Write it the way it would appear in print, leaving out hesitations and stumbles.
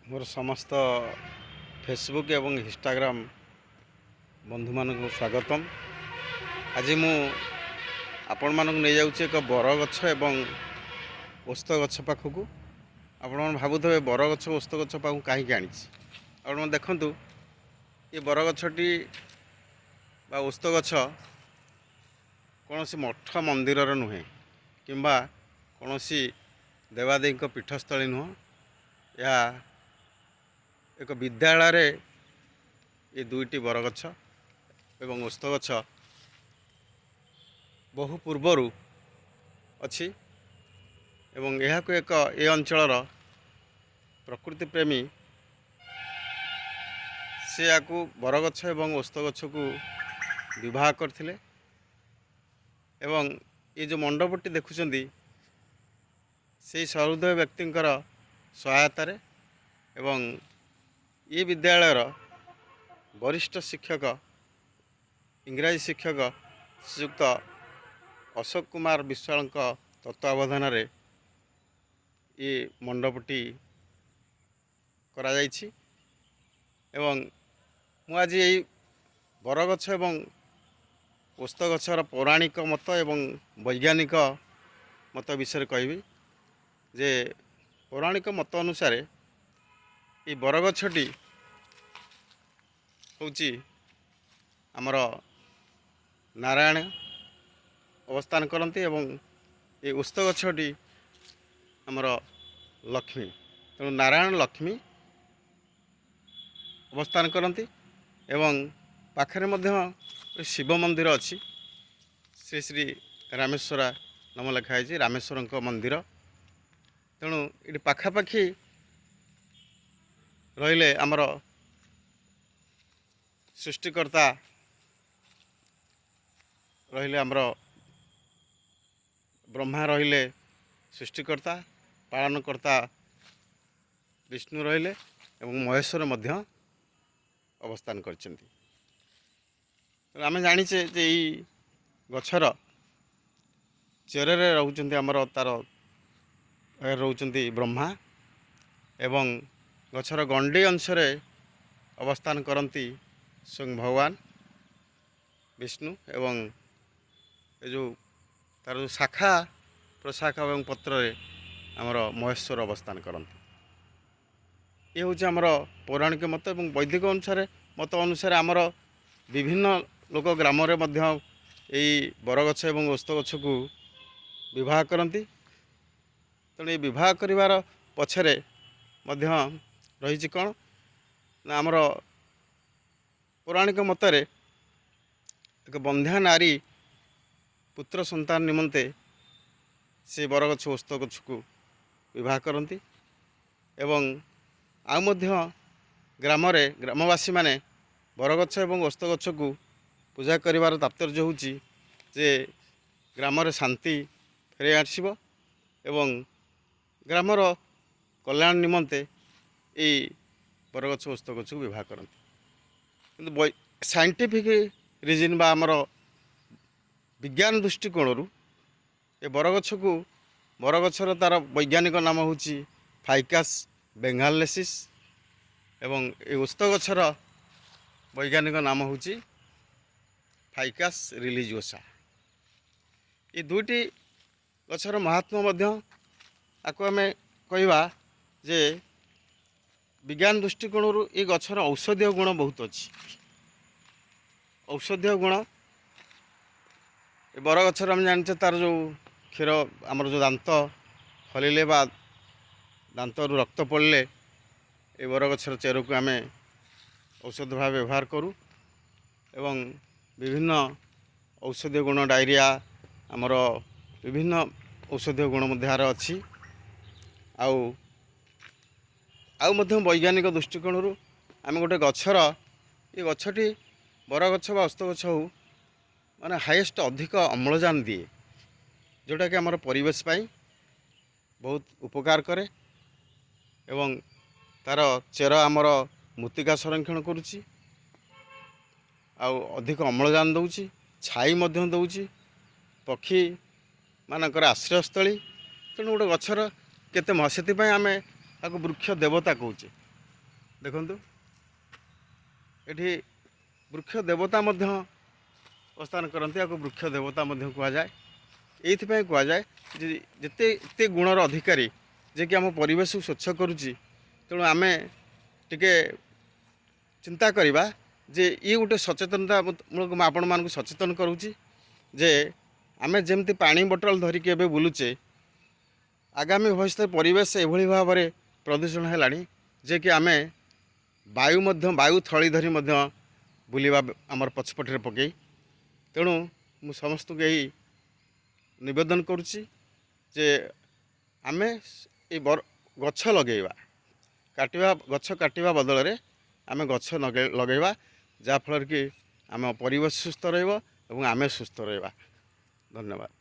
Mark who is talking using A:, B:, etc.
A: मोर समस्त फेसबुक एवं इंस्टाग्राम बंधु मानक स्वागतम। आज मु आपण मानक नहीं जाऊँ एक बरगछ एवं ओस्त गछ पाखक। आपण भावुवे बरगछ ओस्त गछ पाखक कहीं आनी आप देखु ये बरगछटी ओस्त गछ कौन सी मठ मंदिर नुहे कि कौन सी देवादेवी पीठस्थली नुह। या एक विद्यालय ये दुईटी बरगछ एवं ओस्त गछ बहु पूर्वर अच्छी एवं यह एक ए अंचल प्रकृति प्रेमी से या बरगछ एवं ओस्त गछ को विवाह करथिले। एवं ये जो मंडपटी देखुं से सहृदय व्यक्ति सहायतार एवं ये विद्यालयर वरिष्ठ शिक्षक इंग्राजी शिक्षक श्रीयुक्त अशोक कुमार विश्वाल तत्वावधान ये मंडपटी करा जायछि। एवं मु आज यही बरगछ एवं ओस्त गछर पौराणिक मत एवं वैज्ञानिक मत विषय कहबी जे पौराणिक मत अनुसार ये बरगछटी होची आमर नारायण अवस्थान करती एवं ये ओस्त गछटी आमर लक्ष्मी तेणु नारायण लक्ष्मी अवस्थान करती एवं पाखरे मध्य शिव मंदिर अच्छी श्री श्री रामेश्वरा नाम लिखाई रामेश्वर मंदिर। तेणु ये पाखापाखि रहिले आमर सृष्टिकर्ता रहिले आमर ब्रह्मा रहिले सृष्टिकर्ता पालनकर्ता विष्णु रहिले एवं महेश्वर मध्य अवस्थान करछन्ति। आम जाचे जे यही गछर चेरे रोचंती आमर तार रोचंती ब्रह्मा एवं गछर गंडी अंशरे अवस्थान करती स्वयं भगवान विष्णु एवं ये जो तार जो शाखा प्रशाखा एवं पत्र आमर महेश्वर अवस्थान करती। ये हूँ आमर पौराणिक मत एवं वैदिक अनुसार मत अनुसार आमर विभिन्न लोक ग्राम यही बरगछ एवं ओस्त गछ को विवाह करती। तेणु ये विवाह करिवार पछरे मध्य रही कौन ना आमर पौराणिक मतरे एक बंध्या नारी पुत्र संतान निमंते से बरगछ ओस्त गछ को विवाह करती। एवं ग्रामवासी माने बरगछ एवं ओस्त गछ को पूजा करिवार तात्पर्य होउची जे ग्रामरे शांति फेरे आसीबो एवं ग्रामर कल्याण निमंते ये बरगछ ओस्त गछ को विवाह करती। किंतु साइंटिफिक रिजन बा आमर विज्ञान दृष्टिकोण ये बरगछर तार वैज्ञानिक नाम होची फाइकास बेंगालेसिस एवं ये ओस्त गछर वैज्ञानिक नाम होची फाइकास रिलीजियोसा। ये दुईटी गछर महात्मा मध्य आको आमे कहवा जे विज्ञान दृष्टिकोण ये गछर औषधीय गुण बहुत अच्छी। औषधीय गुण ये बरगछर आम जाने तार जो क्षीर आमर जो दांत हलिले बा दांत रक्त पड़े ये बरगछर चेर को आम औषध भाव व्यवहार करूँ एवं विभिन्न औषधीय गुण डायरिया आमर विभिन्न औषधीय गुण मध्यार अच्छी। वैज्ञानिक दृष्टिकोण आम गोटे गछर ये गछटी बरगछ बा ओस्त गछ हो माने हाईएस्ट अधिक अम्लजान दिए जोटा कि आमर परिवेश पाई बहुत उपकार करे एवं तार चेर आमर मृत्तिका संरक्षण करुच्ची अधिक अम्लजान दौची छाई मध्य दौची पक्षी मानकर आश्रयस्थली। तेणु गोटे गछर केते से आम वृक्ष देवता कहचे ଦେଖନ୍ତୁ ଏଠି ବୃକ୍ଷ ଦେବତା ମଧ୍ୟ ଅବସ୍ଥାନ କରନ୍ତି, ଆକୁ ବୃକ୍ଷ ଦେବତା ମଧ୍ୟ କୁହାଯାଏ। ଏଇଥିପାଇଁ କୁହାଯାଏ ଯେ ଯେତେ ଏତେ ଗୁଣର ଅଧିକାରୀ ଯିଏକି ଆମ ପରିବେଶକୁ ସ୍ୱଚ୍ଛ କରୁଛି, ତେଣୁ ଆମେ ଟିକେ ଚିନ୍ତା କରିବା ଯେ ଇଏ ଗୋଟେ ସଚେତନତା ମୂଳକ ମୁଁ ଆପଣମାନଙ୍କୁ ସଚେତନ କରୁଛି ଯେ ଆମେ ଯେମିତି ପାଣି ବୋଟଲ ଧରିକି ଏବେ ବୁଲୁଛେ, ଆଗାମୀ ଭବିଷ୍ୟତରେ ପରିବେଶ ଏଭଳି ଭାବରେ ପ୍ରଦୂଷଣ ହେଲାଣି ଯେ କି ଆମେ ବାୟୁ ଥଳି ଧରି ମଧ୍ୟ ବୁଲିବା ଆମର ପଛପଟରେ ପକାଇ। ତେଣୁ ମୁଁ ସମସ୍ତଙ୍କୁ ଏହି ନିବେଦନ କରୁଛି ଯେ ଆମେ ଏ ଗଛ ଲଗାଇବା, ଗଛ କାଟିବା ବଦଳରେ ଆମେ ଗଛ ଲଗାଇବା, ଯାହାଫଳରେ କି ଆମ ପରିବେଶ ସୁସ୍ଥ ରହିବ ଏବଂ ଆମେ ସୁସ୍ଥ ରହିବା। ଧନ୍ୟବାଦ।